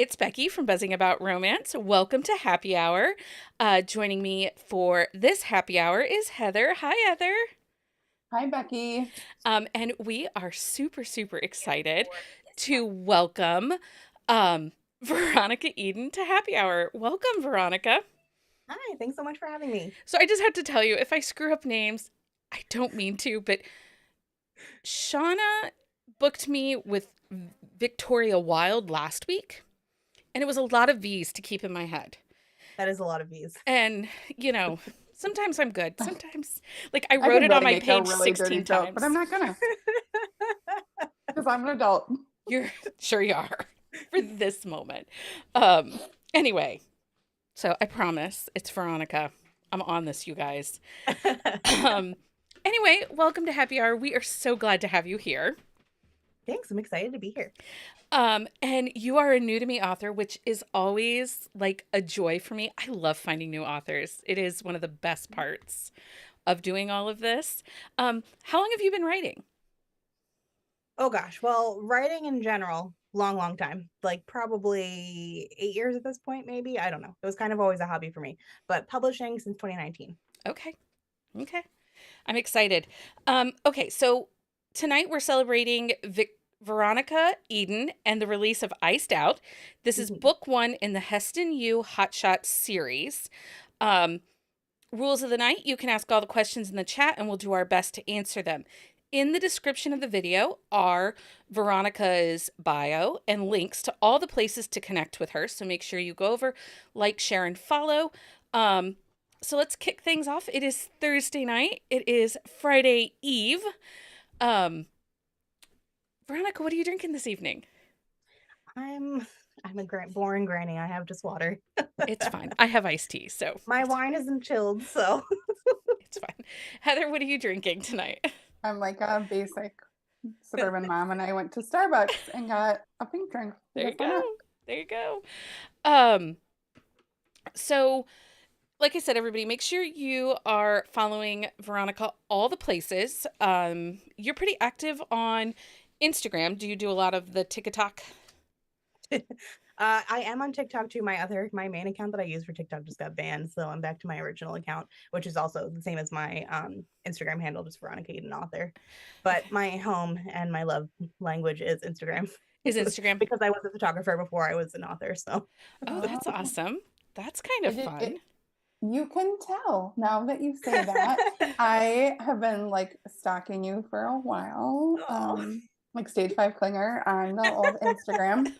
It's Becky from Buzzing About Romance. Welcome to Happy Hour. Joining me for this happy hour is Heather. Hi, Heather. Hi, Becky. And we are super, super excited to welcome Veronica Eden to Happy Hour. Welcome, Veronica. Hi, thanks so much for having me. So I just had to tell you, if I screw up names, I don't mean to, but Shauna booked me with Victoria Wilde last week, and it was a lot of V's to keep in my head. That is a lot of V's. And, sometimes I'm good. Sometimes, like, I I wrote could it on really my make a page really dirty 16 joke, but I'm times. not gonna because I'm an adult. You're sure you are for this moment. Um, anyway, so I promise it's Veronica. I'm on this, you guys. Um, anyway, welcome to Happy Hour. We are so glad to have you here. Thanks, I'm excited to be here. And you are a new to me author, which is always like a joy for me. I love finding new authors. It is one of the best parts of doing all of this. How long have you been writing? Oh gosh, well, writing in general, long time. Like probably 8 years at this point, maybe. I don't know. It was kind of always a hobby for me, but publishing since 2019. Okay. Okay. I'm excited. Okay, so tonight we're celebrating Veronica Eden and the release of Iced Out. This is Mhm. book one in the Heston U Hotshot series. Um, Rules of the night, you can ask all the questions in the chat and we'll do our best to answer them. In the description of the video are Veronica's bio and links to all the places to connect with her. So make sure you go over, like, share, and follow. So let's kick things off. It is Thursday night. It is Friday Eve. Um, Veronica, what are you drinking this evening? I'm a boring granny. I have just water. It's fine. I have iced tea, so My wine isn't chilled, so it's fine. Heather, what are you drinking tonight? I'm like a basic suburban mom, and I went to Starbucks and got a pink drink There because you why go. not? There you go. Um, so like I said, everybody, make sure you are following Veronica all the places. You're pretty active on Instagram. Do you do a lot of the TikTok? I am on TikTok too. My main account that I use for TikTok just got banned, so I'm back to my original account, which is also the same as my Instagram handle, just Veronica Eden author. But Okay. my home and my love language is Instagram Is Instagram? because I was a photographer before I was an author. So Oh, that's Oh, awesome. That's kind of fun. you can tell now that you say that. I have been like stalking you for a while, oh, like stage five clinger on the old Instagram.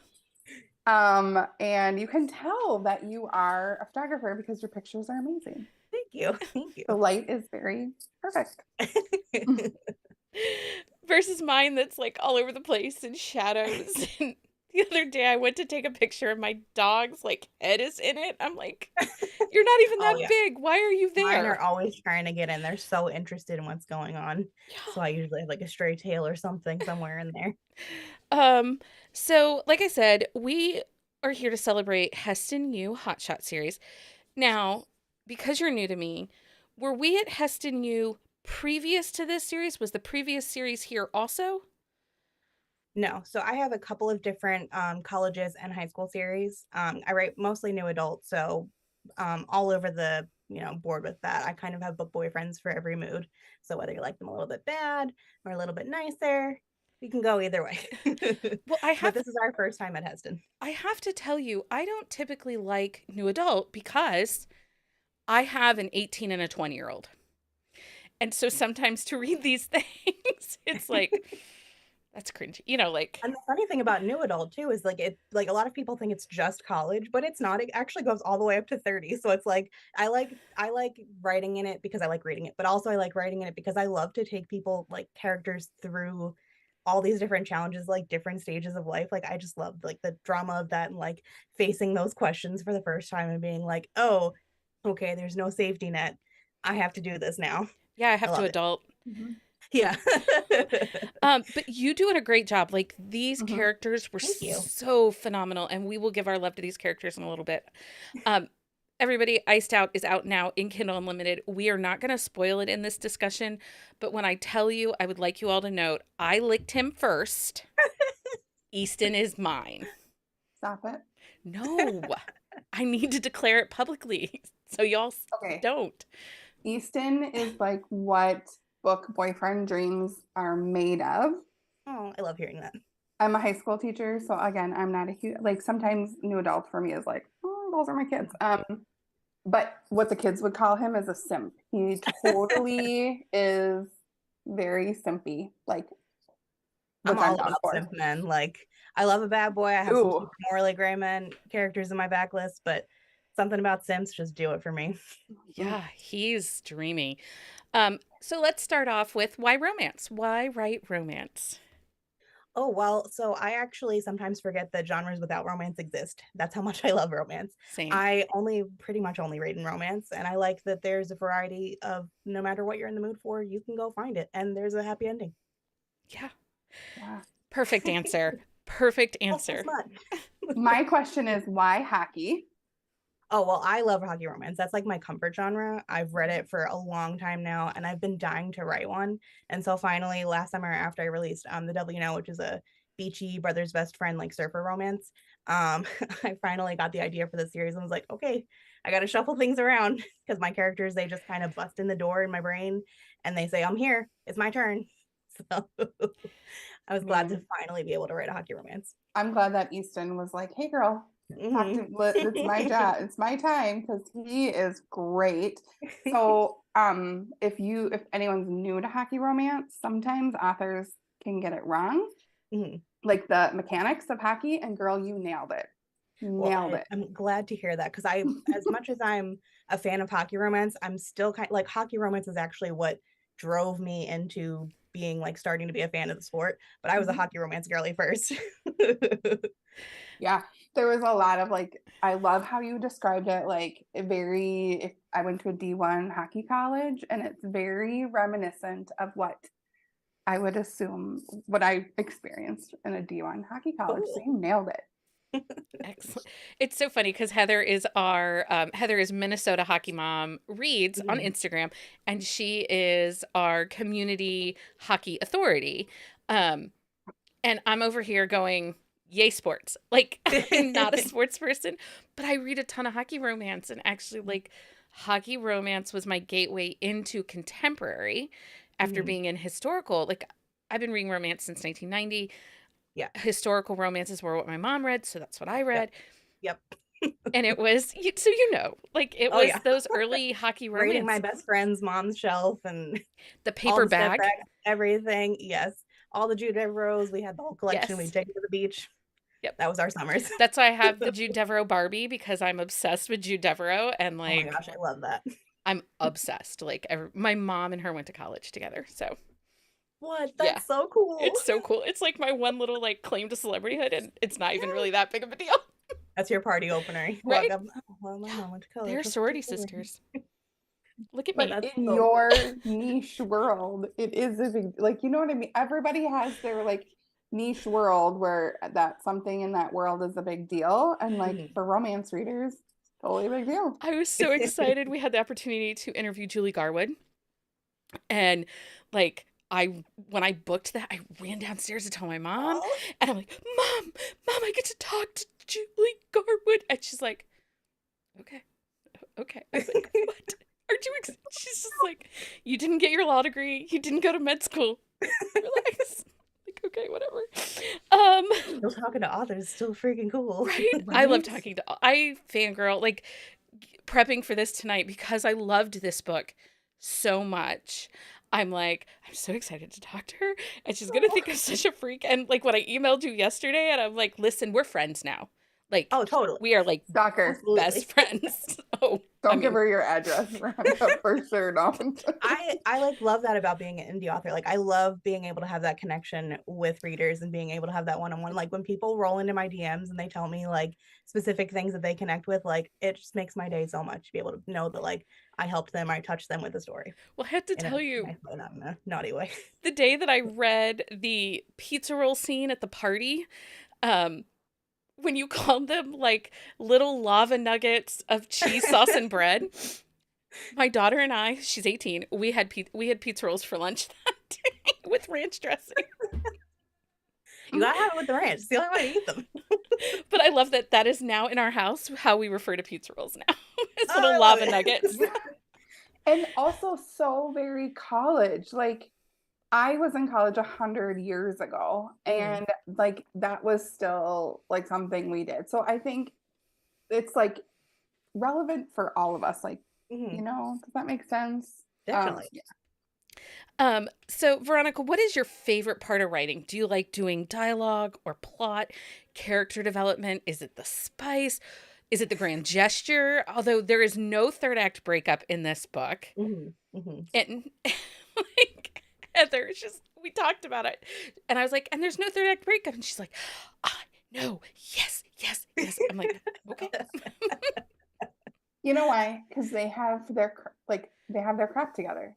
And you can tell that you are a photographer because your pictures are amazing. thank you, thank The light is very perfect. you. Versus mine that's like all over the place in shadows. And the other day I went to take a picture and my dog's like head is in it. I'm like, you're not even Oh that yeah, big. Why are you mine are there? always trying to get in. They're so interested in what's going on. Yeah. So I usually have like a stray tail or something somewhere in there. Um, so like I said, we are here to celebrate Heston U Hotshot series. Now, because you're new to me, were we at Heston U previous to this series? Was the previous series here also? No, so I have a couple of different colleges and high school series. I write mostly new adult, so all over the board with that. I kind of have book boyfriends for every mood. So whether you like them a little bit bad or a little bit nicer, we can go either way. Well, But this is our first time at Heston. I have to tell you, I don't typically like new adult because I have an 18 and a 20-year-old. And so sometimes to read these things, it's like that's cringy. Like And the funny thing about new adult too is like a lot of people think it's just college, but it's not. It actually goes all the way up to 30. So it's like I like writing in it because I like reading it, but also I like writing in it because I love to take people like characters through all these different challenges, like different stages of life. Like I just love like the drama of that and like facing those questions for the first time and being like, "Oh, okay, there's no safety net. I have to do this now." yeah, I I have to love it. adult. Mhm. Yeah. But you doing a great job. Like these Mhm. characters were Thank you. so phenomenal, and we will give our love to these characters in a little bit. Um, Everybody, Iced Out is out now in Kindle Unlimited. We are not going to spoil it in this discussion, but when I tell you, I would like you all to note I licked him first. Easton is mine. Stop it. No, I need to declare it publicly so y'all Okay. don't. Easton is like what book boyfriend dreams are made of. Oh, I love hearing that. I'm a high school teacher, so again, I'm not a huge like sometimes new adult for me is like, oh, those are my kids. But what the kids would call him is a simp. He totally is very simpy, like I'm which I'm all down about for. simp men. Like, I love a bad boy. I have some Ooh. super morally gray men characters in my backlist, but something about simps just do it for me. Yeah, he's dreamy. So let's start off with why romance? Why write romance? Oh, well, so I actually sometimes forget that genres without romance exist. That's how much I love romance. Same. I pretty much only read in romance, and I like that there's a variety of no matter what you're in the mood for, you can go find it, and there's a happy ending. Yeah. Yeah. Perfect answer. Perfect Oh, it's answer. not. My question is why hockey? Oh, well, I love hockey romance. That's like my comfort genre. I've read it for a long time now, and I've been dying to write one. And so finally, last summer after I released The Devil You Know, which is a beachy brother's best friend like surfer romance, I finally got the idea for the series and was like, okay, I got to shuffle things around because my characters, they just kind of bust in the door in my brain and they say, I'm here. It's my turn. So I was glad to finally be able to write a hockey romance. I'm glad that Easton was like, hey girl, Mhm. it's my job, it's my time because he is great. So if anyone's new to hockey romance, sometimes authors can get it wrong. Mhm. Like the mechanics of hockey, and girl, you nailed it. Well, Nailed it. I'm glad to hear that because as much as I'm a fan of hockey romance, I'm still kind like hockey romance is actually what drove me into being like starting to be a fan of the sport. But I was a Mhm. hockey romance girly first. Yeah, there was a lot of like, I love how you described it. Like, if I went to a D1 hockey college, and it's very reminiscent of what I would assume what I experienced in a D1 hockey college. So Cool. you nailed it. Excellent. It's so funny because Heather is Minnesota Hockey Mom reads on Mhm. Instagram, and she is our community hockey authority. Um, and I'm over here going, yay, sports. Like, I'm not a sports person, but I read a ton of hockey romance. And actually, like, hockey romance was my gateway into contemporary after Mhm. being in historical. Like, I've been reading romance since 1990. Yeah. Historical romances were what my mom read, so that's what I Yep. read. Yep. And it was, so like, it Oh was yeah. those early hockey Raiding my romance, best friend's mom's shelf and the all paper the step bag. back, everything. Yes. All the Jude Devereaux. We had the whole collection. Yes. We'd take it to the beach. Yep. That was our summers. That's why I have the Jude Devereaux Barbie because I'm obsessed with Jude Devereaux and Oh my like gosh, I love that. I'm obsessed. Like my mom and her went to college together. So, What? yeah. That's so cool. It's so cool. It's like my one little like claim to celebrityhood and it's not even really that big of a deal. That's your party opener. You walk Right? up, oh, well, my Yeah. mom went to college. They're Let's sorority take over." sisters. Look at But me. That's in so cool. your niche world, it is a big, like, you know what I mean? Everybody has their like niche world where that something in that world is a big deal. And like Mhm. for romance readers, totally a big deal. I was so excited we had the opportunity to interview Julie Garwood. And like when I booked that, I ran downstairs to tell my mom, Oh. and I'm like, Mom, I get to talk to Julie Garwood. And she's like, okay. Okay. I was like, what? Aren't you she's just like, you didn't get your law degree. You didn't go to med school. Relax. Like, okay, whatever. Still talking to authors is still freaking cool. Right? I love Right? talking to I fangirl, like prepping for this tonight because I loved this book so much. I'm like, I'm so excited to talk to her, and she's gonna think I'm such a freak. And like when I emailed you yesterday, and I'm like, listen, we're friends now. Like, Oh, totally. we are like Stalker. Absolutely. best friends. Oh, Don't give her your address, Veronica, for sure. Don't. I like love that about being an indie author. Like I love being able to have that connection with readers and being able to have that one-on-one. Like when people roll into my DMs and they tell me like specific things that they connect with, like it just makes my day so much to be able to know that like I helped them, I touched them with a story. well, I had to In a tell you, nice way, not in a naughty way. the day that I read the pizza roll scene at the party, um, when you called them like little lava nuggets of cheese sauce and bread. My daughter and I, she's 18, we had pizza rolls for lunch that day with ranch dressing. You gotta have it with the ranch. It's the only way to eat them. But I love that that is now in our house how we refer to pizza rolls now. It's Oh, I little love lava it. nuggets. And also so very college. Like I was in college 100 years ago, and like that was still like something we did. So I think it's like relevant for all of us. Like, Mhm. does that make sense? Definitely. Yeah. So Veronica, what is your favorite part of writing? Do you like doing dialogue or plot, character development? Is it the spice? Is it the grand gesture? Although there is no third act breakup in this book. Mhm. Mhm. And like Heather, it's just we talked about it. And I was like, and there's no third act breakup. And she's like, no, yes, yes, yes. I'm like, okay. You know why? Because they have their crap together.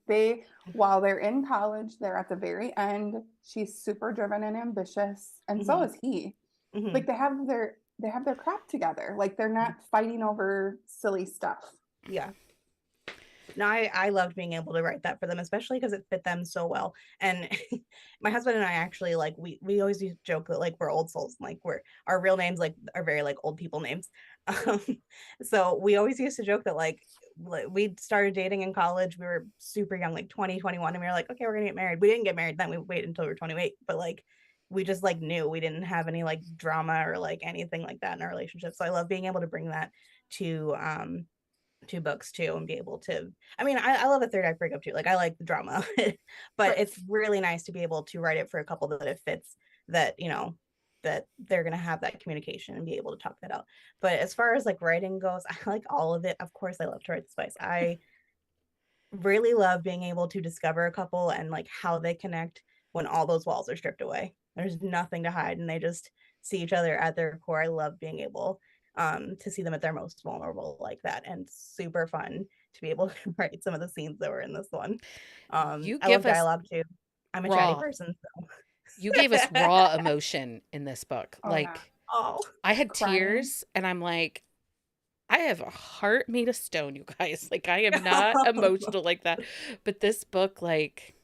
While they're in college, they're at the very end. She's super driven and ambitious, and so Mhm. is he. Mhm. Like they have their crap together. Like they're not fighting over silly stuff. Yeah. No, I loved being able to write that for them, especially because it fit them so well. And my husband and I actually like we always used to joke that like we're old souls, like we're our real names like are very like old people names. Um, so we always used to joke that like we started dating in college. We were super young, like 20, 21, and we were like, okay, we're gonna get married. We didn't get married then. We waited until we were 28, but like we just like knew we didn't have any like drama or like anything like that in our relationship. So I love being able to bring that to two books too and be able to I love a third act breakup too, like I like the drama. But Right. it's really nice to be able to write it for a couple that it fits, that that they're going to have that communication and be able to talk that out. But as far as like writing goes, I like all of it. Of course I love to write the spice. I really love being able to discover a couple and like how they connect when all those walls are stripped away. There's nothing to hide and they just see each other at their core. I love being able to see them at their most vulnerable like that, and super fun to be able to write some of the scenes that were in this one. You I love give us dialogue too. I'm a chatty raw. person, so You gave us raw emotion in this book. Oh yeah. Like oh I had Crying. tears and I'm like, I have a heart made of stone, you guys. Like I am not emotional like that. But this book, like,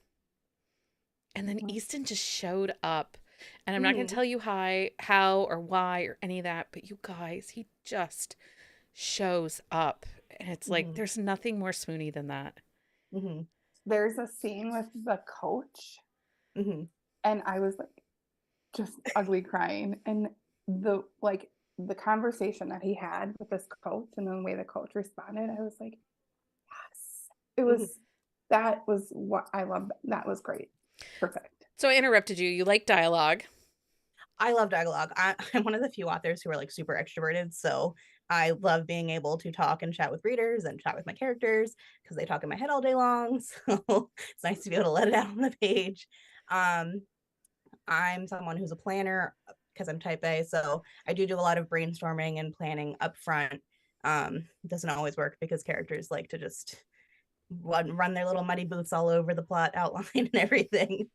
and then Mhm. Easton just showed up. And I'm not going to Mhm, tell you how or why or any of that, but you guys, he just shows up. And it's like, mhm, there's nothing more swoony than that. mhm, There's a scene with the coach, mhm, and I was like just ugly crying. And the conversation that he had with this coach and the way the coach responded, I was like, yes. It mhm. was that was what I loved. That was great. Perfect. So I interrupted you. You like dialogue. I love dialogue. I'm one of the few authors who are like super extroverted, so I love being able to talk and chat with readers and chat with my characters because they talk in my head all day long. So it's nice to be able to let it out on the page. Um, I'm someone who's a planner because I'm type A, so I do a lot of brainstorming and planning up front. It doesn't always work because characters like to just run their little muddy boots all over the plot outline and everything.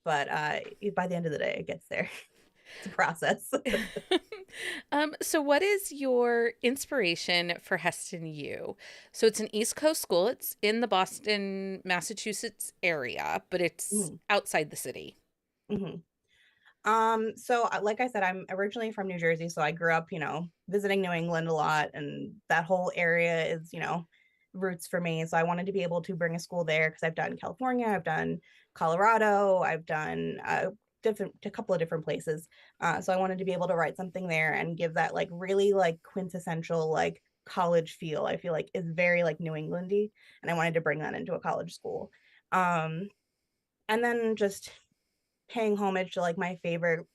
But by the end of the day, it gets there. It's a process. So what is your inspiration for Heston U? So it's an East Coast school. It's in the Boston, Massachusetts area, but it's Mhm, outside the city. mhm. So like I said, I'm originally from New Jersey, so I grew up, visiting New England a lot, and that whole area is, roots for me. So I wanted to be able to bring a school there because I've done California, I've done Colorado, I've done a couple of different places. So I wanted to be able to write something there and give that like really like quintessential like college feel. I feel like is very like New Englandy, and I wanted to bring that into a college school. Um, and then just paying homage to like my favorite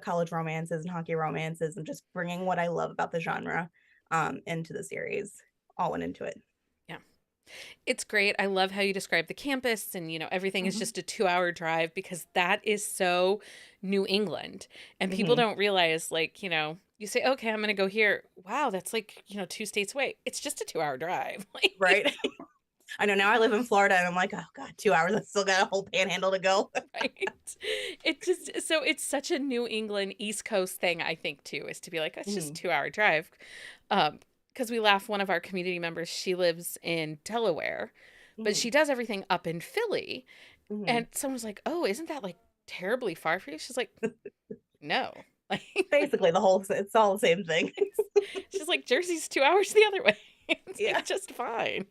college romances and hockey romances and just bringing what I love about the genre into the series, all went into it. Yeah. It's great. I love how you describe the campus and, everything is Mhm. just a 2-hour drive because that is so New England. And people Hmm. don't realize, like, you say, okay, I'm going to go here. Wow, that's like, 2 states away. It's just a 2-hour drive. Like, Right. I know now I live in Florida and I'm like, oh God, 2 hours. I still got a whole panhandle to go. right. It just, so it's such a New England East Coast thing, I think, too, is to be like, it's just a Hmm. 2-hour drive. Um, because we laugh, one of our community members, she lives in Delaware, but Hmm. she does everything up in Philly. Hmm. And someone was like, "Oh, isn't that like terribly far for you? She's like, no. Like, Basically, it's all the same thing. she's like, Jersey's 2 hours the other way. It's Yeah. like just fine.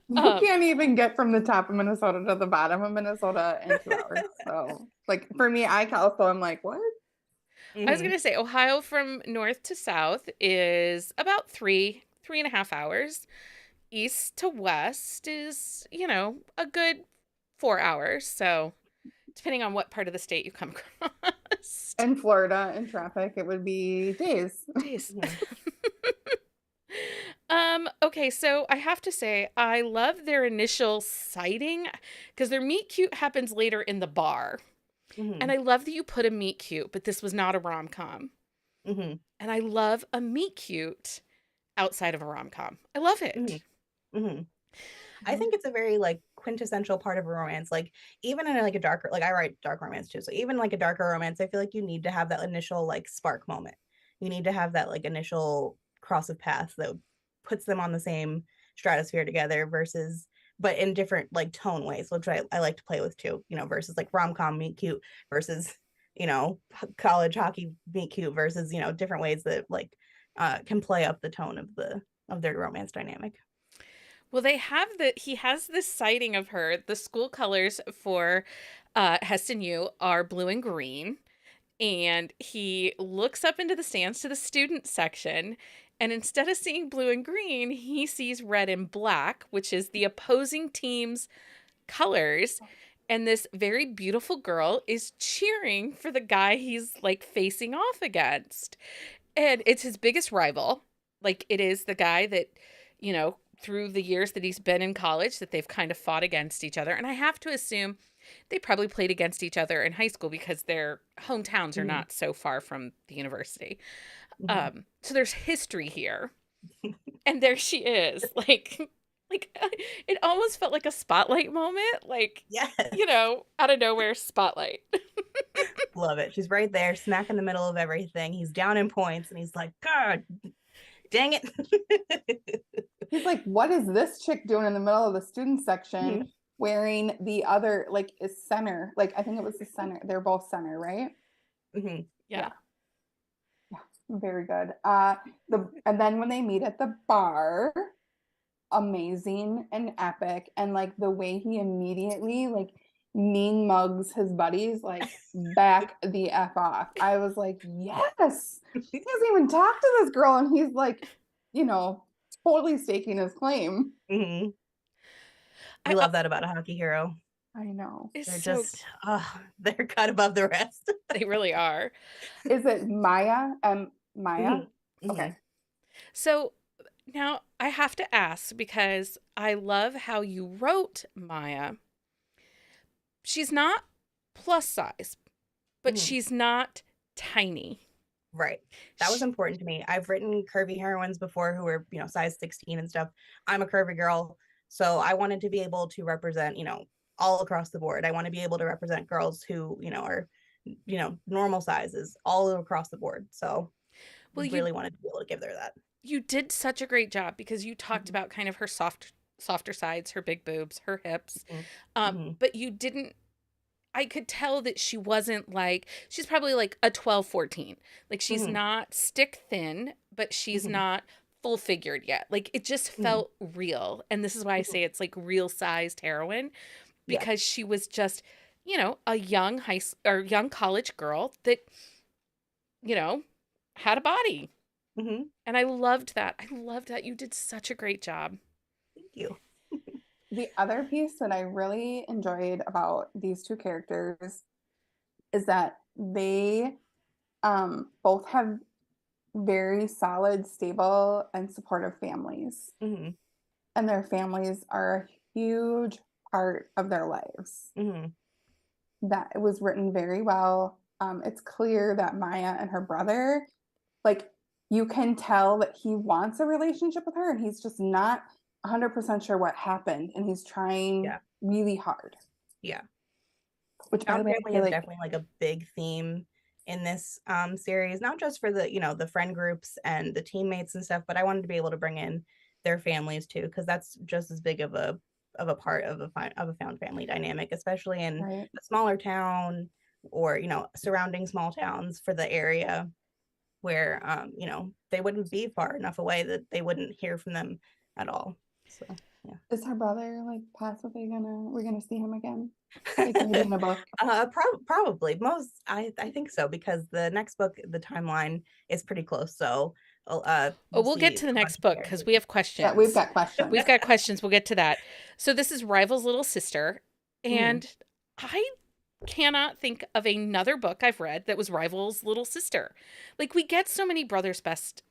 You can't even get from the top of Minnesota to the bottom of Minnesota in 2 hours. So, like for me, so I'm like, what? I was gonna say Ohio from north to south is about 3.5 hours. East to west is, a good 4 hours. So depending on what part of the state you come across. In Florida, in traffic, it would be days. Days. Okay, so I have to say I love their initial sighting because their meet cute happens later in the bar. And I love that you put a meet cute, but this was not a rom-com. And I love a meet cute outside of a rom-com. I love it. I think it's a very like quintessential part of a romance. Like even in like a darker, like I write dark romance too. So even like a darker romance, I feel like you need to have that initial like spark moment. You need to have that like initial cross of paths that puts them on the same stratosphere together versus, but in different like tone ways, which I like to play with too, versus like rom-com meet cute versus, college hockey meet cute versus, different ways that like can play up the tone of their romance dynamic. Well, he has this sighting of her. The school colors for Heston U are blue and green. And he looks up into the stands to the student section. And instead of seeing blue and green, he sees red and black, which is the opposing team's colors. And this very beautiful girl is cheering for the guy he's like facing off against. And it's his biggest rival. Like it is the guy that, through the years that he's been in college, that they've kind of fought against each other. And I have to assume they probably played against each other in high school because their hometowns are not so far from the university. So there's history here. And there she is. Like it almost felt like a spotlight moment. Like, yes. Out of nowhere, spotlight. Love it. She's right there, smack in the middle of everything. He's down in points and he's like, God, dang it. He's like, what is this chick doing in the middle of the student section wearing the other, like, is center? Like, I think it was the center. They're both center, right? Yeah. Very good. And then when they meet at the bar, amazing and epic. And like the way he immediately like mean mugs his buddies, like back the F off. I was like, yes, he doesn't even talk to this girl. And he's like, totally staking his claim. I love that about a hockey hero. I know. They're just, they're cut above the rest. They really are. Is it Maya? Maya? Okay. So now I have to ask because I love how you wrote Maya. She's not plus size, but she's not tiny. Right. That was important to me. I've written curvy heroines before who were, size 16 and stuff. I'm a curvy girl. So I wanted to be able to represent, all across the board. I want to be able to represent girls who, are, normal sizes all across the board. So really wanted to be able to give her that. You did such a great job because you talked about kind of her softer sides, her big boobs, her hips. But you didn't, I could tell that she wasn't like, she's probably like a 12, 14. Like she's not stick thin, but she's not full figured yet. Like it just felt real. And this is why I say it's like real sized heroine because she was just, a young young college girl that, had a body. And I loved that. You did such a great job. Thank you. The other piece that I really enjoyed about these two characters is that they both have very solid, stable, and supportive families. And their families are a huge part of their lives. That it was written very well. It's clear that Maya and her brother, like, you can tell that he wants a relationship with her and he's just not 100% sure what happened and he's trying really hard. Which family is definitely like a big theme in this series, not just for the the friend groups and the teammates and stuff, but I wanted to be able to bring in their families too, because that's just as big of a a part of a found family dynamic, especially in Right. a smaller town or, you know, surrounding small towns for the area where, you know, they wouldn't be far enough away that they wouldn't hear from them at all. So, yeah. Is her brother like possibly we're gonna see him again? Like maybe in a book? Probably I think so, because the next book, the timeline is pretty close. So we'll we'll get see to the a bunch next of book because we have questions. Yeah, we've got questions. We've got questions. We'll get to that. So this is Rival's Little Sister, and I cannot think of another book I've read that was Rival's Little Sister. Like, we get so many brother's best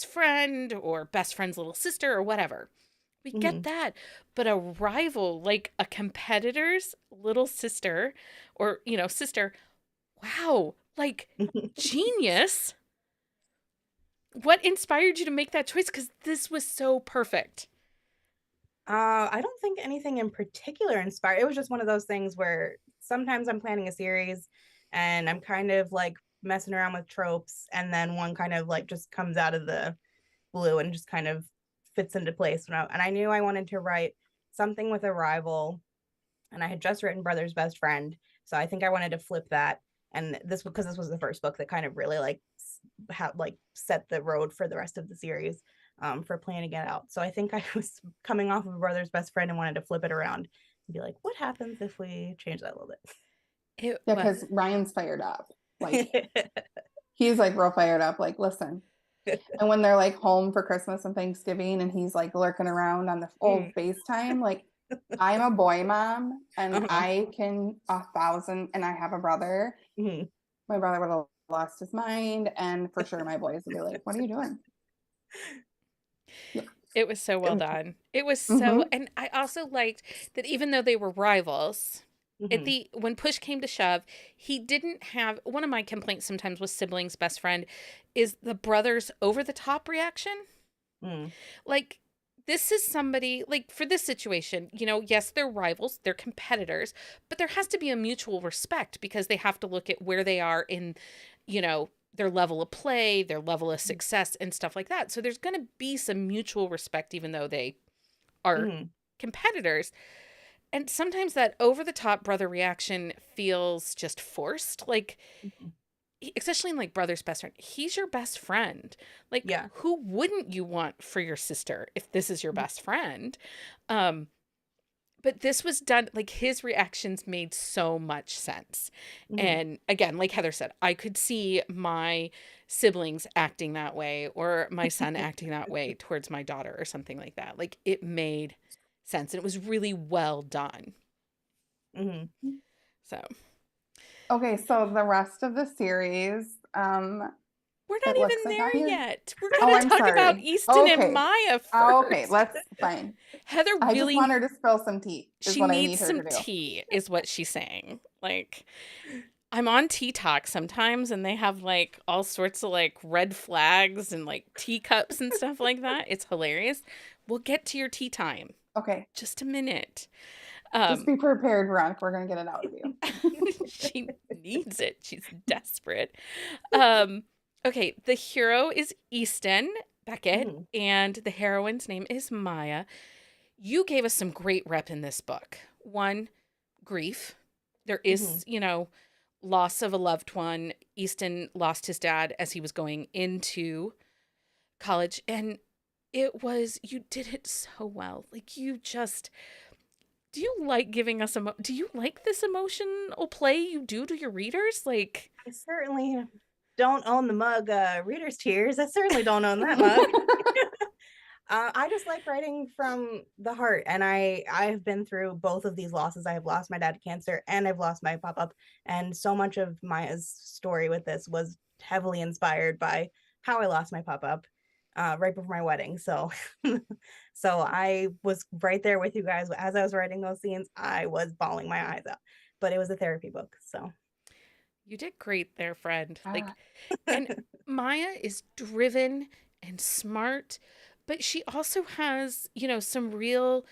friend or best friend's little sister or whatever. We get that. But a rival, like a competitor's little sister or, you know, sister, wow, like genius. What inspired you to make that choice? Because this was so perfect. I don't think anything in particular inspired. It was just one of those things where sometimes I'm planning a series and I'm kind of like messing around with tropes, and then one kind of like just comes out of the blue and just kind of fits into place. And I knew I wanted to write something with a rival, and I had just written Brother's Best Friend, so I think I wanted to flip that. And this, because this was the first book that kind of really like set the road for the rest of the series, for planning it out. So I think I was coming off of a Brother's Best Friend and wanted to flip it around and be like, what happens if we change that a little bit? Yeah, because Ryan's fired up. Like he's like real fired up. Like, listen. And when they're like home for Christmas and Thanksgiving and he's like lurking around on the old FaceTime, like I'm a boy mom and I can 1,000, and I have a brother. My brother would have lost his mind, and for sure my boys would be like, what are you doing? Yeah. It was so well done. It was so, and I also liked that even though they were rivals, when push came to shove, he didn't have, one of my complaints sometimes with siblings' best friend is the brother's over the top reaction. Like, this is somebody, like for this situation, you know, yes, they're rivals, they're competitors, but there has to be a mutual respect because they have to look at where they are in, you know, their level of play, their level of success and stuff like that. So there's going to be some mutual respect, even though they are competitors. And sometimes that over the top brother reaction feels just forced. Like, especially in like Brother's Best Friend, he's your best friend. Like, who wouldn't you want for your sister if this is your best friend? But this was done, like his reactions made so much sense. And again, like Heather said, I could see my siblings acting that way or my son acting that way towards my daughter or something like that. Like, it made sense and it was really well done. So. Okay, so the rest of the series, we're not even there yet. We're Oh, going to I'm talk sorry. about Easton and Maya first. Okay, let's fine. Heather I really, just want her to spill some tea. She needs some tea, is what she's saying. Like, I'm on Tea Talk sometimes, and they have like all sorts of like red flags and like teacups and stuff like that. It's hilarious. We'll get to your tea time. Okay, just a minute. Just be prepared, Veronica. We're gonna get it out of you. She needs it. She's desperate. Okay, the hero is Easton Beckett, and the heroine's name is Maya. You gave us some great rep in this book. One, grief. There is, you know, loss of a loved one. Easton lost his dad as he was going into college, and it was, you did it so well. Like, you just, do you like giving us do you like this emotional play you do to your readers? Like, I certainly don't own the mug, reader's tears. I certainly don't own that mug. I just like writing from the heart, and I've been through both of these losses. I have lost my dad to cancer, and I've lost my pop-up, and so much of Maya's story with this was heavily inspired by how I lost my pop-up right before my wedding. So so I was right there with you guys as I was writing those scenes. I was bawling my eyes out, but it was a therapy book. So you did great there, friend. Like, and Maya is driven and smart, but she also has, you know, some real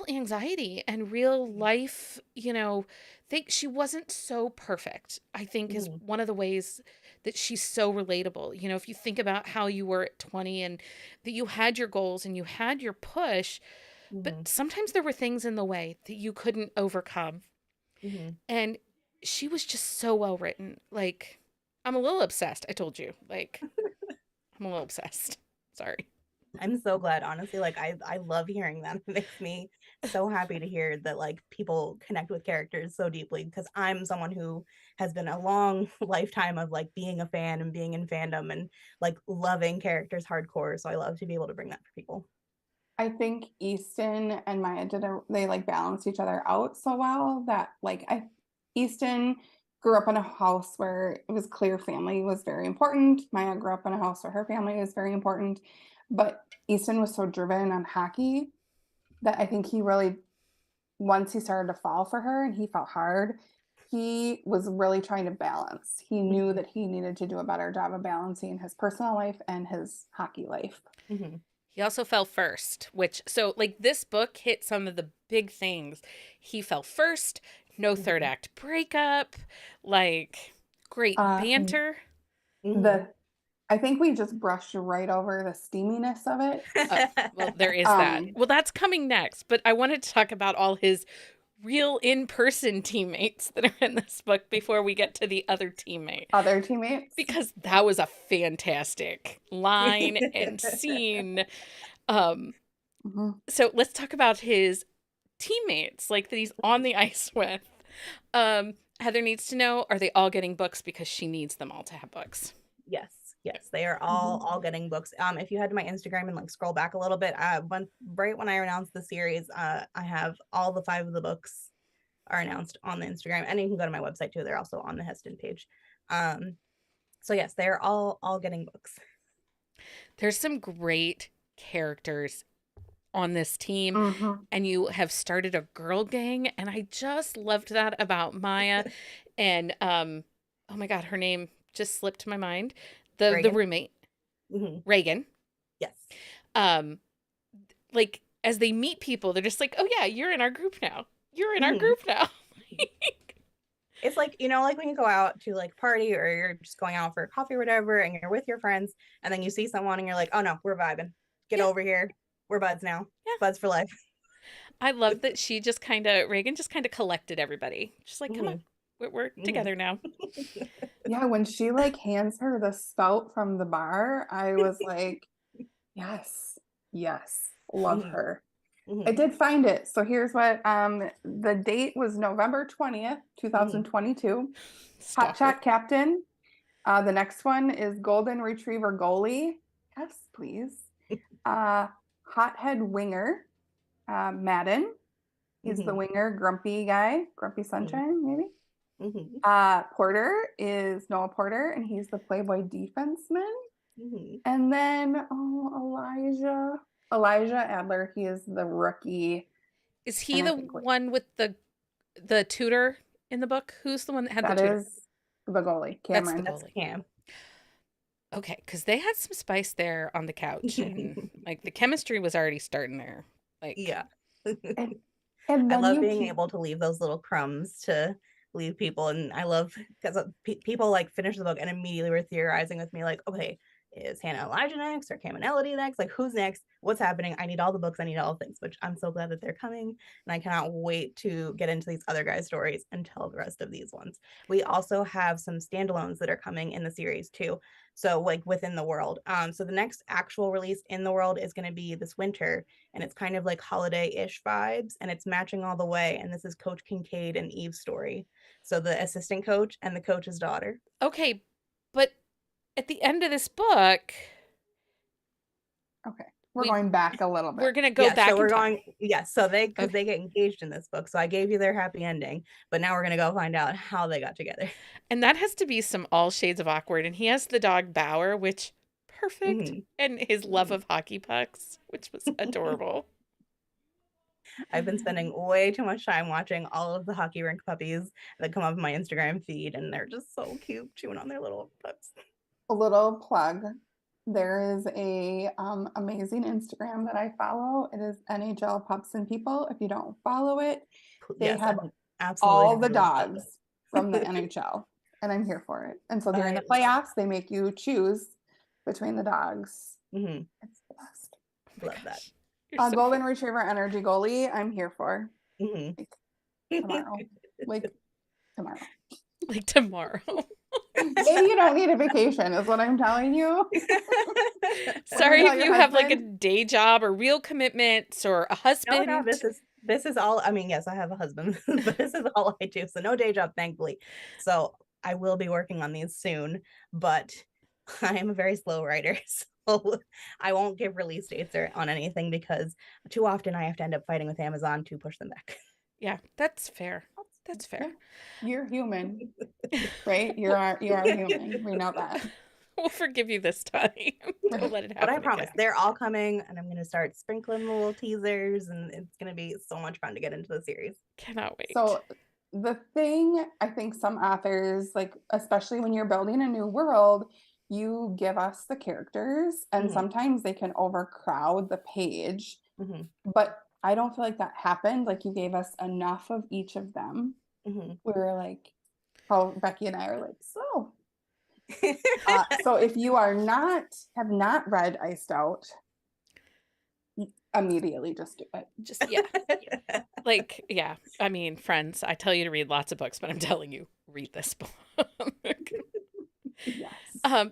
anxiety and real life, you know, think she wasn't so perfect, I think is one of the ways that she's so relatable. You know, if you think about how you were at 20 and that you had your goals and you had your push, Mhm. but sometimes there were things in the way that you couldn't overcome. Mhm. And she was just so well written. Like, I'm a little obsessed. I told you. Like, I'm a little obsessed. Sorry. I'm so glad, honestly. Like I love hearing them. It makes me so happy to hear that like people connect with characters so deeply because I'm someone who has been a long lifetime of like being a fan and being in fandom and like loving characters hardcore. So I love to be able to bring that for people. I think Easton and Maya they like balance each other out so well that like Easton grew up in a house where it was clear family was very important. Maya grew up in a house where her family was very important. But Easton was so driven on hockey that I think he really, once he started to fall for her and he felt hard, he was really trying to balance. He knew that he needed to do a better job of balancing his personal life and his hockey life. Mm-hmm. He also fell first, which, so like this book hit some of the big things. He fell first, no third Mm-hmm. act breakup, like great Uh, banter. Mm-hmm. the I think we just brushed right over the steaminess of it. Well, there is that. Um, Well, that's coming next, but I wanted to talk about all his real in-person teammates that are in this book before we get to the other teammate, Other teammates. because that was a fantastic line and scene. Um, Mhm. so let's talk about his teammates, like that he's on the ice with. Heather needs to know, are they all getting books because she needs them all to have books? Yes, yes, they are all getting books. If you head to my Instagram and like scroll back a little bit, right when I announced the series, I have all the 5 of the books are announced on the Instagram, and you can go to my website too. They're also on the Heston page. So yes, they are all getting books. There's some great characters on this team, Mhm. and you have started a girl gang, and I just loved that about Maya. And oh my god, her name just slipped my mind. The Reagan. roommate, Mm-hmm. Reagan. Yes. Um like as they meet people, they're just like, "Oh yeah, you're in our group now. You're in our Mm-hmm. group now." It's like, like when you go out to like party or you're just going out for a coffee or whatever and you're with your friends and then you see someone and you're like, oh no, we're vibing. Get Yeah. over here. We're buds now. Yeah. Buds for life. I love that she just kind of Reagan just kind of collected everybody. She's like, "Come on. We're together now." Yeah, when she like hands her the spout from the bar, I was like, yes, yes, love her. I did find it. So here's what the date was November 20th, 2022. Hot Stalker. Shot Captain. The next one is Golden Retriever Goalie. Yes, please. Hothead Winger. Madden. He's the winger, grumpy guy, grumpy sunshine, maybe. Porter is Noah Porter, and he's the Playboy defenseman. And then Elijah Adler. He is the rookie. Is he And I the think one with the tutor in the book? Who's the one that had the that tutor? is the goalie, That's the Cameron. That's goalie. Cam. Okay, because they had some spice there on the couch, and like the chemistry was already starting there. Like, Yeah. And I then love being able to leave those little crumbs to leave people. And I love because people like finish the book and immediately were theorizing with me, like, okay, is Hannah Elijah next or Cam and Elodie next? Like, who's next? What's happening? I need all the books. I need all the things, which I'm so glad that they're coming. And I cannot wait to get into these other guys' stories and tell the rest of these ones. We also have some standalones that are coming in the series too. So like within the world. So the next actual release in the world is going to be this winter, and it's kind of like holiday-ish vibes, and it's matching all the way. And this is Coach Kincaid and Eve's story. So the assistant coach and the coach's daughter. okay, but at the end of this book, okay, we're going back a little bit. We're gonna go back. So we're in time. going. Yeah. So they because Okay. they get engaged in this book. So I gave you their happy ending, but now we're gonna go find out how they got together. And that has to be some all shades of awkward. And he has the dog Bauer, which perfect, and his love of hockey pucks, which was adorable. I've been spending way too much time watching all of the hockey rink puppies that come up in my Instagram feed, and they're just so cute, chewing on their little pups. A little plug. There is a amazing Instagram that I follow. It is NHL Pups and People. If you don't follow it, they have all the dogs from the NHL, and I'm here for it. And so during the playoffs, they make you choose between the dogs. Mm-hmm. It's the best. Oh Love that. You're A so golden retriever energy goalie, I'm here for. Mhm. Like, tomorrow. Like, tomorrow. like tomorrow. Maybe you don't need a vacation, is what I'm telling you. Sorry tell if your you have like a husband? day job or real commitments or a No, husband. this is all, I mean, yes, I have a husband, but this is all I do. So no day job, thankfully. So I will be working on these soon, but I am a very slow writer. So I won't give release dates or on anything because too often I have to end up fighting with Amazon to push them back. Yeah, that's fair. That's Yeah. fair. You're human, right? You are human. We know that. We'll forgive you this time. Don't let it But I happen promise again. they're all coming and I'm going to start sprinkling the little teasers and it's going to be so much fun to get into the series. Cannot wait. So the thing I think some authors, like especially when you're building a new world, you give us the characters and Mhm. sometimes they can overcrowd the page. Mhm. But I don't feel like that happened. Like you gave us enough of each of them. Mhm. We were like, how Becky and I are like, so if you have not read Iced Out, immediately just do it. Just yeah. Like, yeah. I mean, friends, I tell you to read lots of books, but I'm telling you, read this book. Yes.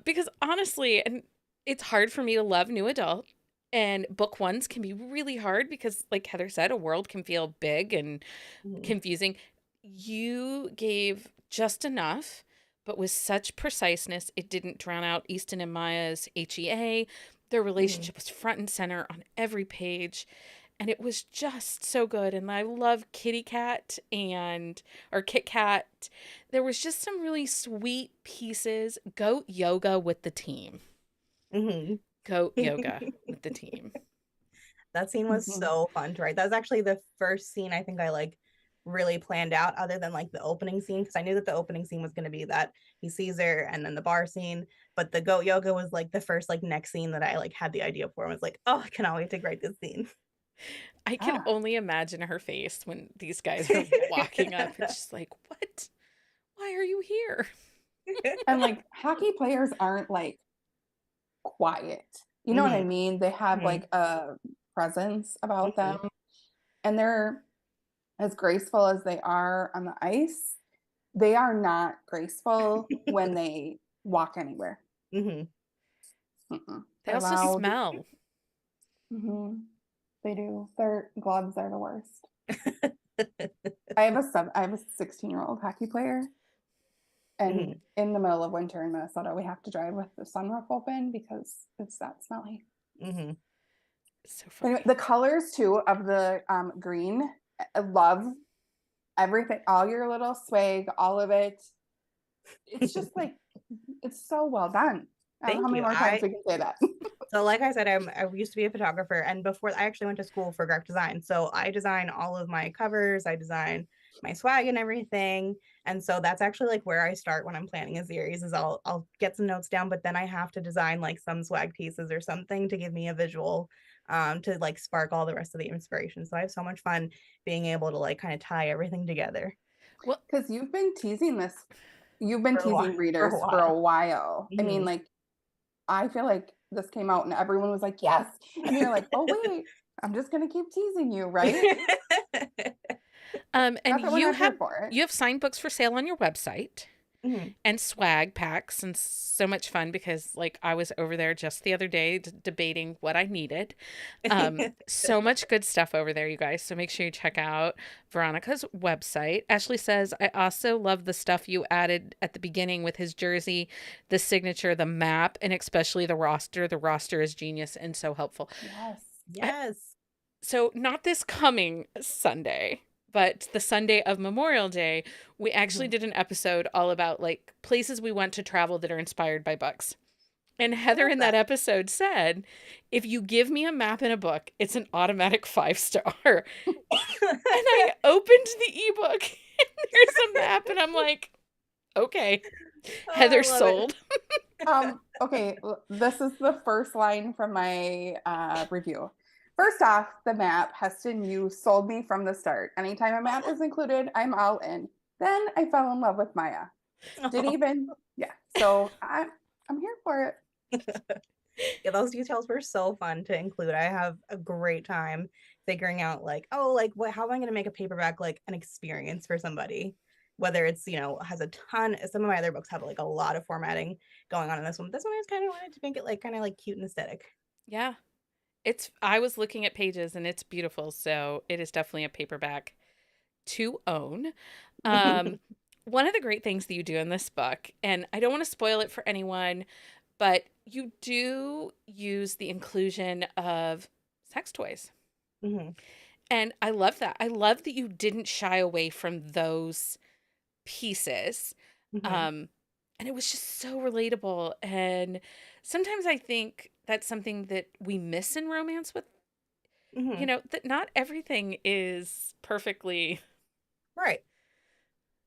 Because honestly, and it's hard for me to love new adult. And book ones can be really hard because, like Heather said, a world can feel big and Mhm. confusing. You gave just enough, but with such preciseness, it didn't drown out Easton and Maya's HEA. Their relationship was front and center on every page. And it was just so good. And I love Kitty Cat or Kit Kat. There was just some really sweet pieces. Goat yoga with the team. Mhm. Goat yoga with the team. That scene was Mhm. so fun to write. That was actually the first scene I think I like really planned out other than like the opening scene because I knew that the opening scene was going to be that he sees her and then the bar scene, but the goat yoga was like the first like next scene that I like had the idea for and was like, oh, I cannot wait to write this scene. I can Ah. only imagine her face when these guys are walking up. It's just like, what? Why are you here? And like hockey players aren't like quiet. You know what I Mhm. mean? They have Mhm. like a presence about Mhm. them and they're as graceful as they are on the ice. They are not graceful when they walk anywhere. Mhm. Mm-mm. They They're also loud. smell. Mm-hmm. They do. Their gloves are the worst. I have a 16-year-old hockey player, and Mhm. in the middle of winter in Minnesota, we have to drive with the sunroof open because it's that smelly. Mhm. So But anyway, funny. the colors too of the green, I love everything, all your little swag, all of it. It's just like it's so well done. I don't know how Thank many you. more times we can say that. So like I said, I used to be a photographer and before I actually went to school for graphic design. So I design all of my covers, I design my swag and everything. And so that's actually like where I start when I'm planning a series is I'll get some notes down, but then I have to design like some swag pieces or something to give me a visual to like spark all the rest of the inspiration. So I have so much fun being able to like kind of tie everything together Well, Because you've been teasing this, you've been for a while. teasing readers for a while. I mean, Mhm. like, I feel like this came out and everyone was like, yes. And you're like, oh, wait, I'm just going to keep teasing you, right? and That's what we're not here for. you have signed books for sale on your website. Mhm. And swag packs and so much fun because like I was over there just the other day debating what I needed. So much good stuff over there, you guys. So make sure you check out Veronica's website. Ashley says, I also love the stuff you added at the beginning with his jersey, the signature, the map, and especially the roster. The roster is genius and so helpful. Yes. Yes. So not this coming Sunday, but the Sunday of Memorial Day, we actually Mhm. did an episode all about like places we went to travel that are inspired by books. And Heather in that episode said, if you give me a map and a book, it's an automatic 5-star. And I opened the ebook and there's a map and I'm like, okay, Oh, Heather I love it. sold. Okay, this is the first line from my review. First off, the map, Heston, you sold me from the start. Anytime a map is included, I'm all in. Then I fell in love with Maya. Didn't even, yeah. So I'm here for it. Yeah, those details were so fun to include. I have a great time figuring out like, oh, like what how am I gonna make a paperback like an experience for somebody? Whether it's, has a ton, some of my other books have like a lot of formatting going on in this one. This one I just kind of wanted to make it like kind of like cute and aesthetic. Yeah. I was looking at pages and it's beautiful, so it is definitely a paperback to own. Um, one of the great things that you do in this book, and I don't want to spoil it for anyone, but you do use the inclusion of sex toys. Hmm. And I love that. I love that you didn't shy away from those pieces. Hmm. Um, and it was just so relatable. And sometimes I think that's something that we miss in romance with, Hmm. that not everything is perfectly. Right.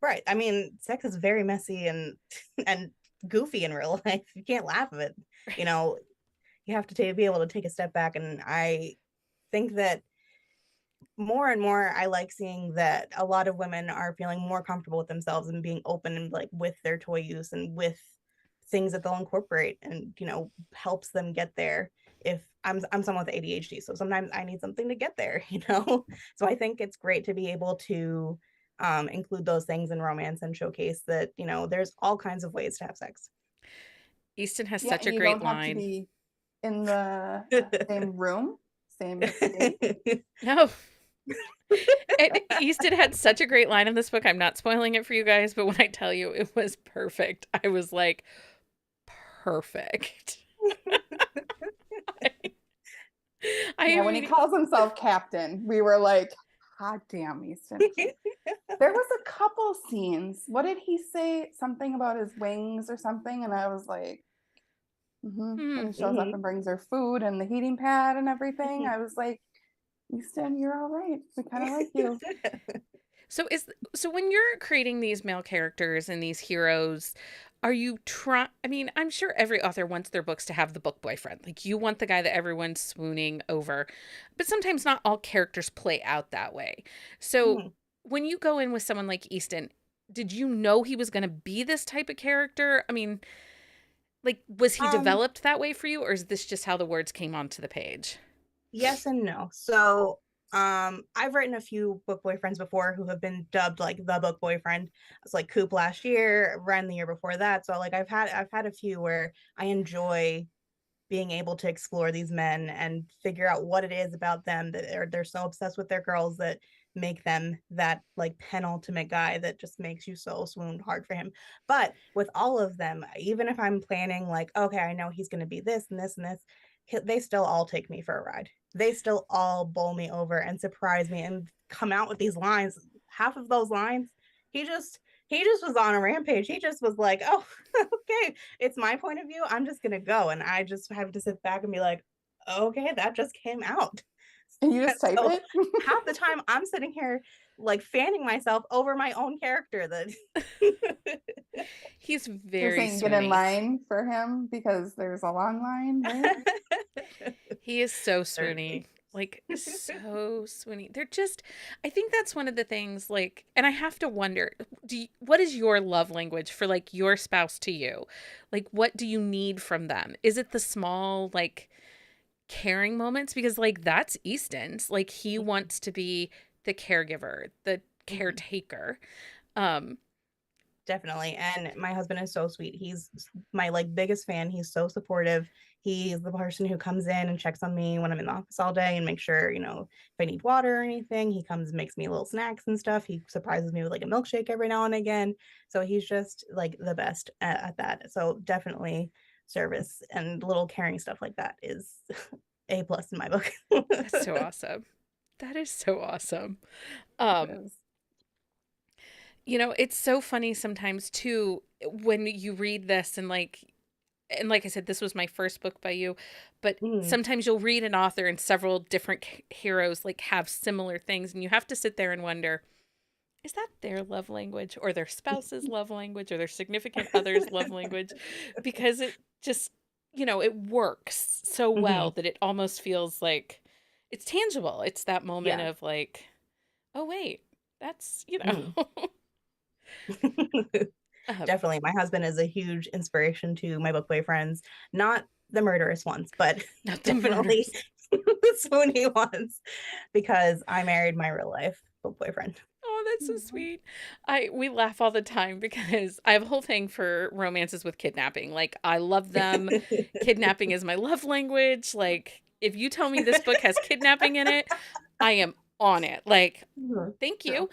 Right. I mean, sex is very messy and and goofy in real life. You can't laugh at it. You know, you have to be able to take a step back. And I think that more and more I like seeing that a lot of women are feeling more comfortable with themselves and being open and like with their toy use and with things that they'll incorporate and helps them get there. If I'm someone with ADHD, so sometimes I need something to get there, so I think it's great to be able to include those things in romance and showcase that there's all kinds of ways to have sex. Easton has Yeah, such a and you great don't have to line. be in the same room, same space. No, Easton had such a great line in this book. I'm not spoiling it for you guys, but when I tell you it was perfect, I was like, perfect. I Yeah, when he mean, calls himself captain, we were like, hot damn, Easton. There was a couple scenes. What did he say? Something about his wings or something. And I was like, when he shows up Mhm. and brings her food and the heating pad and everything, I was like, Easton, you're all right. We kind of like you. so when you're creating these male characters and these heroes, are you trying? I mean, I'm sure every author wants their books to have the book boyfriend. Like you want the guy that everyone's swooning over, but sometimes not all characters play out that way. So Mhm. when you go in with someone like Easton, did you know he was going to be this type of character? I mean, like, was he um developed that way for you, or is this just how the words came onto the page? Yes and no. So, I've written a few book boyfriends before who have been dubbed like the book boyfriend. It's like Coop last year, Ren the year before that. So like I've had a few where I enjoy being able to explore these men and figure out what it is about them that they're so obsessed with their girls that make them that like penultimate guy that just makes you so swooned hard for him. But with all of them, even if I'm planning like, okay, I know he's going to be this and this and this, they still all take me for a ride. They still all bowl me over and surprise me and come out with these lines. Half of those lines, he just he just was on a rampage. He just was like, oh, okay, it's my point of view. I'm just gonna go. And I just have to sit back and be like, okay, that just came out. And you just type So it. half the time I'm sitting here like fanning myself over my own character that He's You're very saying get in swoony. line for him because there's a long line, right? He is so swoony. certainly. Like so swoony. They're just I think that's one of the things like and I have to wonder, what is your love language for like your spouse to you? Like what do you need from them? Is it the small like caring moments because like that's Easton's. Like he wants to be the caregiver, the Mhm. caretaker. Um Definitely. And my husband is so sweet. He's my like biggest fan. He's so supportive. He's the person who comes in and checks on me when I'm in the office all day and makes sure, if I need water or anything, he comes and makes me little snacks and stuff. He surprises me with like a milkshake every now and again. So he's just like the best at that. So definitely service and little caring stuff like that is A plus in my book. that's so awesome. That is so awesome. It Um is. it's so funny sometimes too when you read this and like I said, this was my first book by you, but Mm, sometimes you'll read an author and several different heroes like have similar things, and you have to sit there and wonder, is that their love language or their spouse's love language or their significant other's love language? Because it just, it works so well mhm. that it almost feels like it's tangible. It's that moment Yeah. of like, oh, wait, that's, Mhm. um, Definitely. My husband is a huge inspiration to my book boyfriends. Not the murderous ones, but Not the definitely murders. the swoony ones, because I married my real life boyfriend. Oh, that's so sweet. We laugh all the time because I have a whole thing for romances with kidnapping. Like, I love them. Kidnapping is my love language. Like, if you tell me this book has kidnapping in it, I am on it. Like, thank True. you.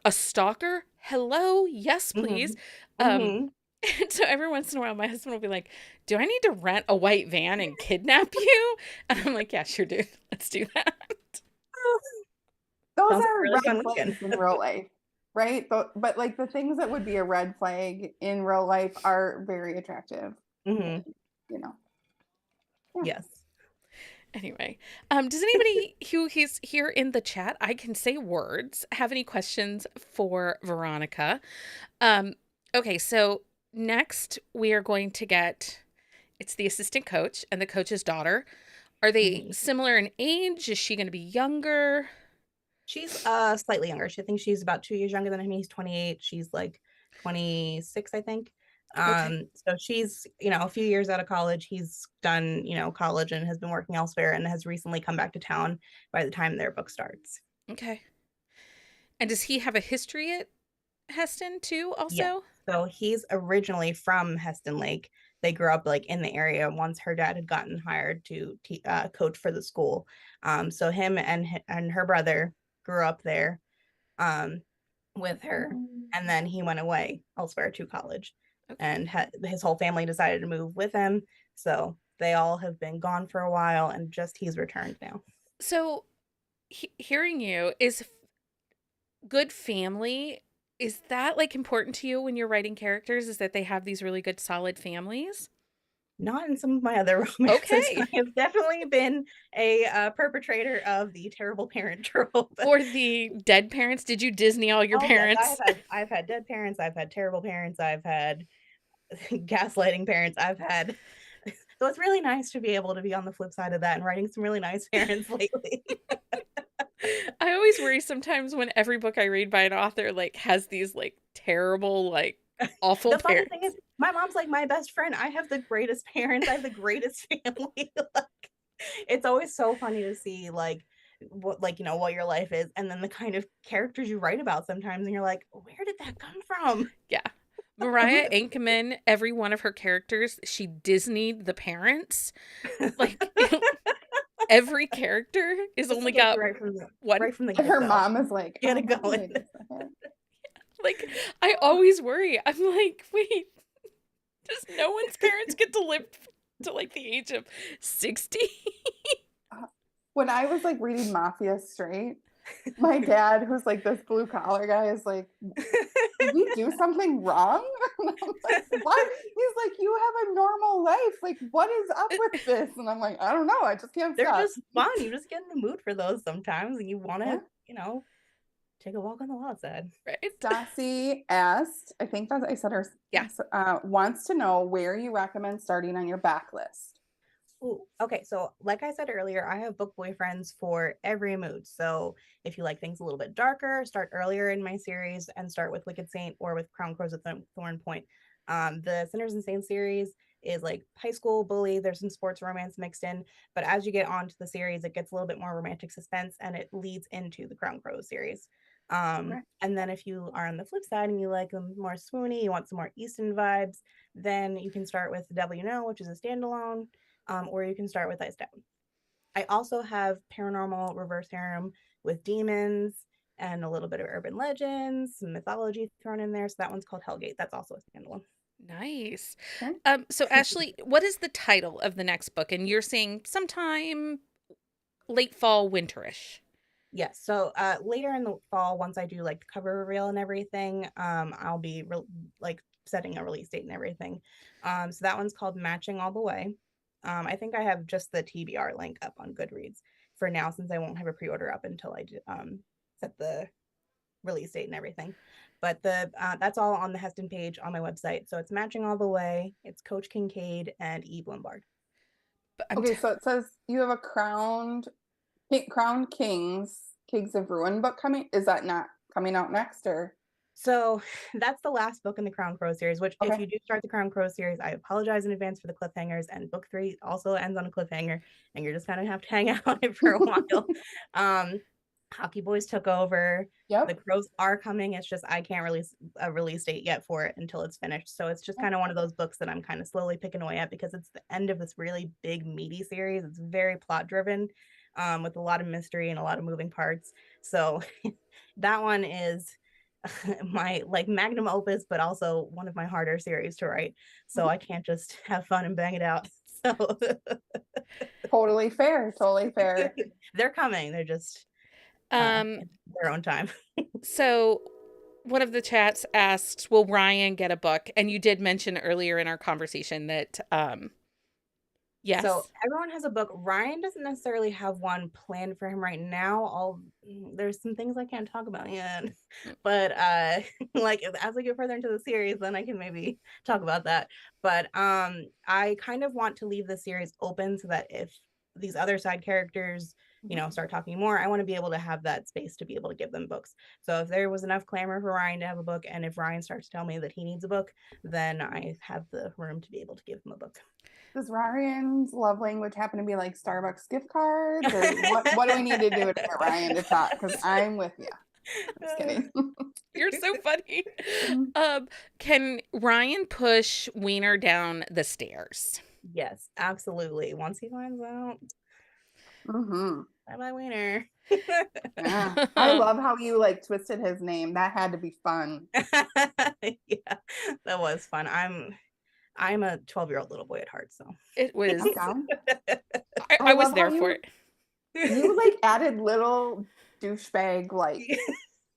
A stalker? Hello? Yes, please. Mm-hmm. Um, Mm-hmm. and so every once in a while, my husband will be like, "Do I need to rent a white van and kidnap you?" And I'm like, "Yeah, sure, dude. Let's do that." Those Sounds like a are really red fun weekend. flags in real life, right? But like the things that would be a red flag in real life are very attractive. Mm-hmm. You know. Yeah. Yes. Anyway, does anybody who is here in the chat, I can say words, have any questions for Veronica? Okay, so next we are going to get, it's the assistant coach and the coach's daughter. Are they Mm-hmm. similar in age? Is she going to be younger? She's slightly younger. I think she's about 2 years younger than him. He's 28. She's like 26, I think. Okay. So she's, a few years out of college. He's done, college and has been working elsewhere and has recently come back to town by the time their book starts. Okay. And does he have a history at Heston too, Yeah. also? So he's originally from Heston Lake. They grew up like in the area once her dad had gotten hired to coach for the school. So him and her brother grew up there. Um, with her, and then he went away elsewhere to college, Okay. and his whole family decided to move with him, so they all have been gone for a while, and just he's returned now. So hearing you is good family. Is that like important to you when you're writing characters? Is that they have these really good, solid families? Not in some of my other romances. I Okay. have definitely been a perpetrator of the terrible parent trope. Or the dead parents. Did you Disney all your Oh yes, parents? I've had dead parents, I've had terrible parents, I've had gaslighting parents, I've had so it's really nice to be able to be on the flip side of that and writing some really nice parents lately. I always worry sometimes when every book I read by an author like has these like terrible, like awful The funny thing is, parents. my mom's like my best friend. I have the greatest parents. I have the greatest family. Like, it's always so funny to see what your life is, and then the kind of characters you write about sometimes, and you're like, where did that come from? Yeah. Mariah Ankerman, every one of her characters, she Disneyed the parents. Like every character is Just to only get got you right from the one. right from the And her get-go. mom is like, Get it "Oh, going. wait a second." Like I always worry. I'm like, wait, does no one's parents get to live to like the age of 60? When I was like reading Mafia Straight, my dad, who's like this blue collar guy, is like, "Did we do something wrong?" And I'm like, "What?" He's like, "You have a normal life. Like, what is up with this?" And I'm like, "I don't know. I just can't They're stop." just fun. You just get in the mood for those sometimes, and you want Yeah. to, take a walk on the wild side. Right? Stassi asked, I think that I said her, Yeah. wants to know where you recommend starting on your backlist. Ooh, okay, so like I said earlier, I have book boyfriends for every mood. So if you like things a little bit darker, start earlier in my series and start with Wicked Saint or with Crown Crows at Thorn Point. The Sinners and Saints series is like high school bully. There's some sports romance mixed in, but as you get onto the series, it gets a little bit more romantic suspense and it leads into the Crown Crows series. Okay. And then if you are on the flip side and you like them more swoony, you want some more Easton vibes, then you can start with The Devil You Know, which is a standalone, or you can start with Ice Down. I also have paranormal reverse harem with demons and a little bit of urban legends, some mythology thrown in there. So that one's called Hellgate. That's also a standalone. Nice. Okay. So Ashley, what is the title of the next book? And you're saying sometime late fall, winterish. Yes. So later in the fall, once I do like the cover reveal and everything, I'll be like setting a release date and everything. So that one's called Matching All the Way. I think I have just the TBR link up on Goodreads for now, since I won't have a pre-order up until I set the release date and everything. But that's all on the Heston page on my website. So it's Matching All the Way. It's Coach Kincaid and E. Bloomberg. But Okay, so it says you have a Crowned Kings of Ruin book coming. Is that not coming out next, or? So that's the last book in the Crown Crow series, which if Okay. you do start the Crown Crow series, I apologize in advance for the cliffhangers. And book 3 also ends on a cliffhanger, and you're just gonna have to hang out on it for a while. Hockey Boys took over. The Yep. Crows are coming. It's just I can't release a release date yet for it until it's finished. So it's just kind of one of those books that I'm kind of slowly picking away at because it's the end of this really big, meaty series. It's very plot driven, with a lot of mystery and a lot of moving parts. So that one is my like magnum opus, but also one of my harder series to write. So I can't just have fun and bang it out. So Totally fair. Totally fair. they're coming. They're just Um, in their own time. so one of the chats asks, will Ryan get a book? And you did mention earlier in our conversation that yes. So everyone has a book. Ryan doesn't necessarily have one planned for him right now. There's some things I can't talk about yet. But like as we get further into the series, then I can maybe talk about that. But I kind of want to leave the series open so that if these other side characters, start talking more, I want to be able to have that space to be able to give them books. So if there was enough clamor for Ryan to have a book, and if Ryan starts to tell me that he needs a book, then I have the room to be able to give him a book. Does Ryan's love language happen to be like Starbucks gift cards, or what do we need to do to get Ryan to talk? Because I'm with you. I'm just kidding. You're so funny. Can Ryan push Wiener down the stairs? Yes, absolutely. Once he finds out, Mm-hmm. bye Wiener. Yeah. I love how you like twisted his name. That had to be fun. Yeah, that was fun. I'm a 12-year-old little boy at heart, so It was. I'm down. I was love there how for it. You like added little douchebag like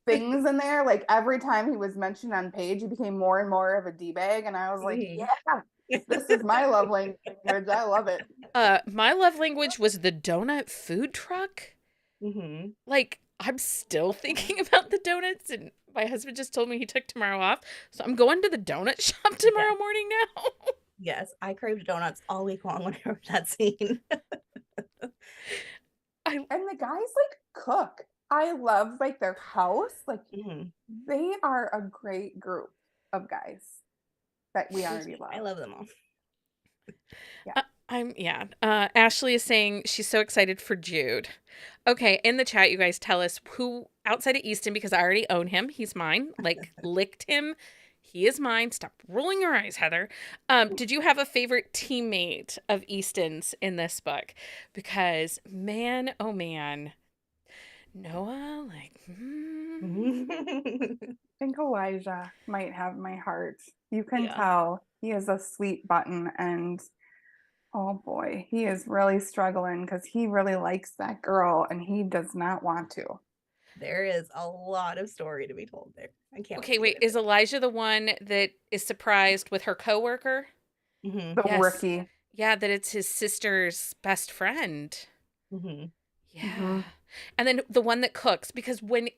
things in there. Like every time he was mentioned on page, he became more and more of a d-bag, and I was like, yeah, this is my love language. I love it. My love language was the donut food truck. Mm-hmm. Like, I'm still thinking about the donuts, and my husband just told me he took tomorrow off, so I'm going to the donut shop tomorrow morning now. Yes, I craved donuts all week long when I wrote that scene. And the guys like cook. I love like their house. Like they are a great group of guys that we already love. I love them all. Ashley is saying she's so excited for Jude. Okay, in the chat, you guys tell us who outside of Easton, because I already own him. He's mine. Like, licked him. He is mine. Stop rolling your eyes, Heather. Did you have a favorite teammate of Easton's in this book? Because man, oh man, Noah, like, I think Elijah might have my heart. You can tell he is a sweet button, and oh boy, he is really struggling because he really likes that girl and he does not want to. There is a lot of story to be told there. I can't. Okay, wait. Is Elijah the one that is surprised with her coworker? The rookie. Yeah, that it's his sister's best friend. Yeah. And then the one that cooks, because when,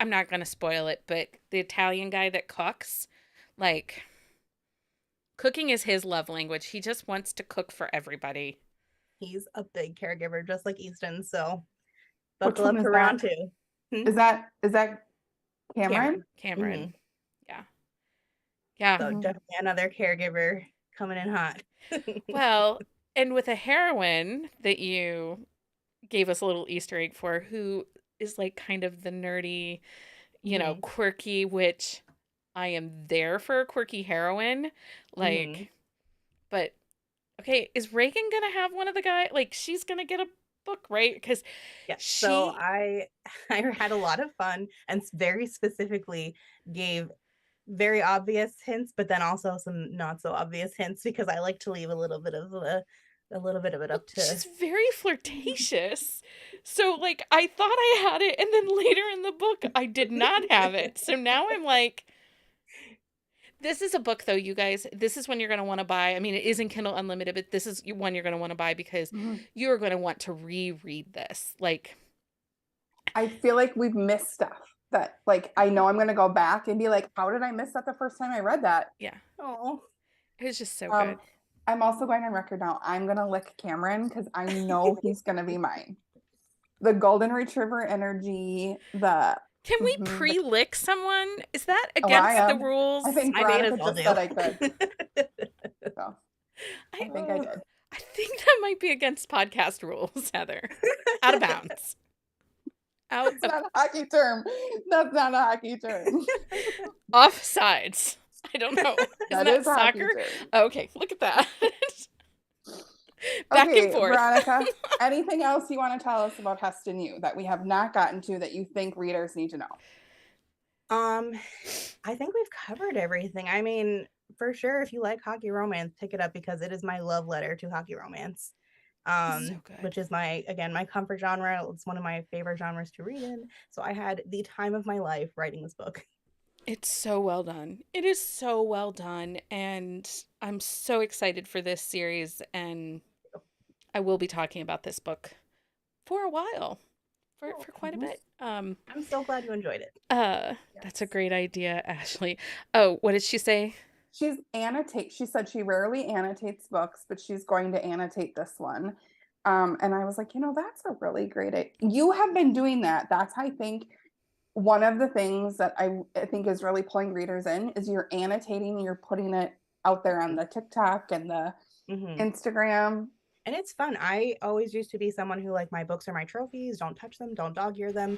I'm not going to spoil it, but the Italian guy that cooks, like, cooking is his love language. He just wants to cook for everybody. He's a big caregiver, just like Easton. So buckle up for round 2. Is that Cameron? Cameron. Yeah. Yeah. So definitely another caregiver coming in hot. Well, and with a heroine that you gave us a little Easter egg for, who is like kind of the nerdy, quirky, which I am there for a quirky heroine. Like, but okay, is Reagan gonna have one of the guys? Like, she's gonna get a book, right? Because so I had a lot of fun and very specifically gave very obvious hints, but then also some not so obvious hints, because I like to leave a little bit of it up to. She's very flirtatious. So like I thought I had it, and then later in the book I did not have it. So now I'm like, this is a book though, you guys. This is one you're going to want to buy. I mean, it is in Kindle Unlimited, but this is one you're going to want to buy because you're going to want to reread this. Like, I feel like we've missed stuff that, like, I know I'm going to go back and be like, how did I miss that the first time I read that? Yeah. Oh, it was just so good. I'm also going on record now. I'm going to lick Cameron because I know he's going to be mine. The golden retriever energy, the Can we Mhm. pre-lick someone? Is that Oh, I against the am. rules? I think I may as Veronica well just do. said I could. So I think I did. I think that might be against podcast rules, Heather. Out of bounds. Out It's of not a hockey term. That's not a hockey term. offsides. I don't know. Isn't That that is a hockey soccer? term. Okay, look at that. Back and Okay, forth. Veronica, anything else you want to tell us about Heston U that we have not gotten to that you think readers need to know? I think we've covered everything. I mean, for sure, if you like hockey romance, pick it up because it is my love letter to hockey romance. So good. Which is my comfort genre. It's one of my favorite genres to read in. So I had the time of my life writing this book. It's so well done. It is so well done. And I'm so excited for this series. And I will be talking about this book for a while, for quite a bit. I'm so glad you enjoyed it. That's a great idea, Ashley. Oh, what did she say? She said she rarely annotates books, but she's going to annotate this one. And I was like, that's a really great idea. You have been doing that. That's, I think, one of the things that I think is really pulling readers in is you're annotating, you're putting it out there on the TikTok and the Instagram. And it's fun. I always used to be someone who, like, my books are my trophies. Don't touch them. Don't dog ear them.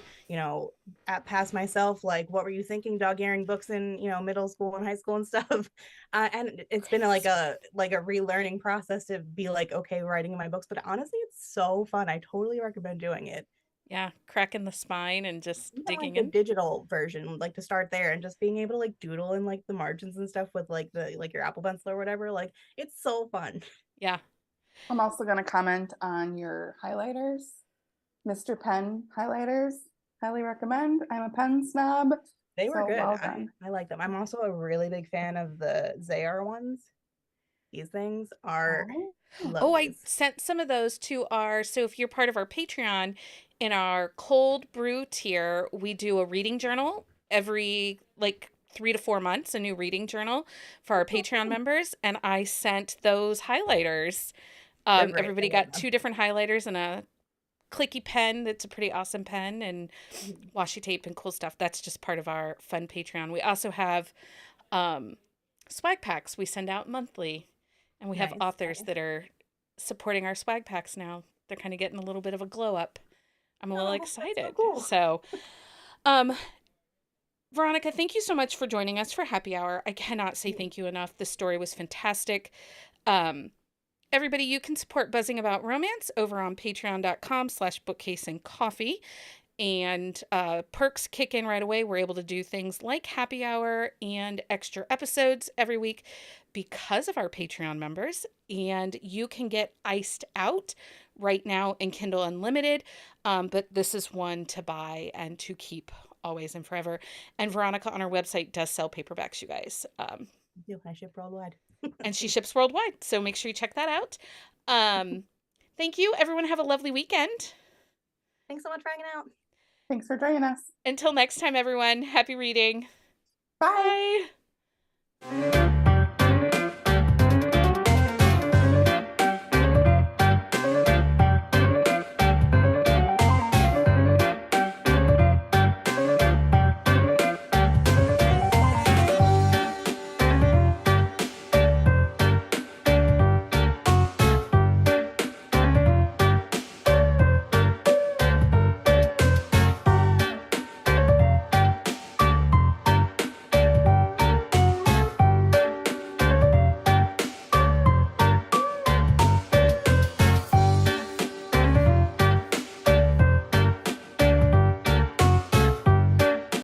At past myself, like, what were you thinking dog earing books in, middle school and high school and stuff. And it's been like a relearning process to be like, okay, writing in my books. But honestly, it's so fun. I totally recommend doing it. Yeah, cracking the spine and just Even digging like in. the digital version, like to start there and just being able to like doodle in like the margins and stuff with like your Apple Pencil or whatever. Like, it's so fun. Yeah. I'm also going to comment on your highlighters, Mr. Pen highlighters. Highly recommend. I'm a pen snob. They were good. Well done. I like them. I'm also a really big fan of the Zayar ones. These things are lovely. I sent some of those to so if you're part of our Patreon, in our cold brew tier, we do a reading journal every like 3 to 4 months, a new reading journal for our Patreon members. And I sent those highlighters. Everybody got 2 different highlighters and a clicky pen that's a pretty awesome pen, and washi tape and cool stuff. That's just part of our fun Patreon. We also have swag packs we send out monthly, and we have authors that are supporting our swag packs now. They're kind of getting a little bit of a glow up. I'm a little excited. So Veronica, thank you so much for joining us for Happy Hour. I cannot say thank you enough. The story was fantastic. Everybody, you can support Buzzing About Romance over on patreon.com/bookcaseandcoffee. And perks kick in right away. We're able to do things like Happy Hour and extra episodes every week because of our Patreon members. And you can get Iced Out right now in Kindle Unlimited. But this is one to buy and to keep always and forever. And Veronica on our website does sell paperbacks, you guys. I ship worldwide. And she ships worldwide. So make sure you check that out. Thank you. Everyone have a lovely weekend. Thanks so much for hanging out. Thanks for joining us. Until next time, everyone. Happy reading. Bye. Bye.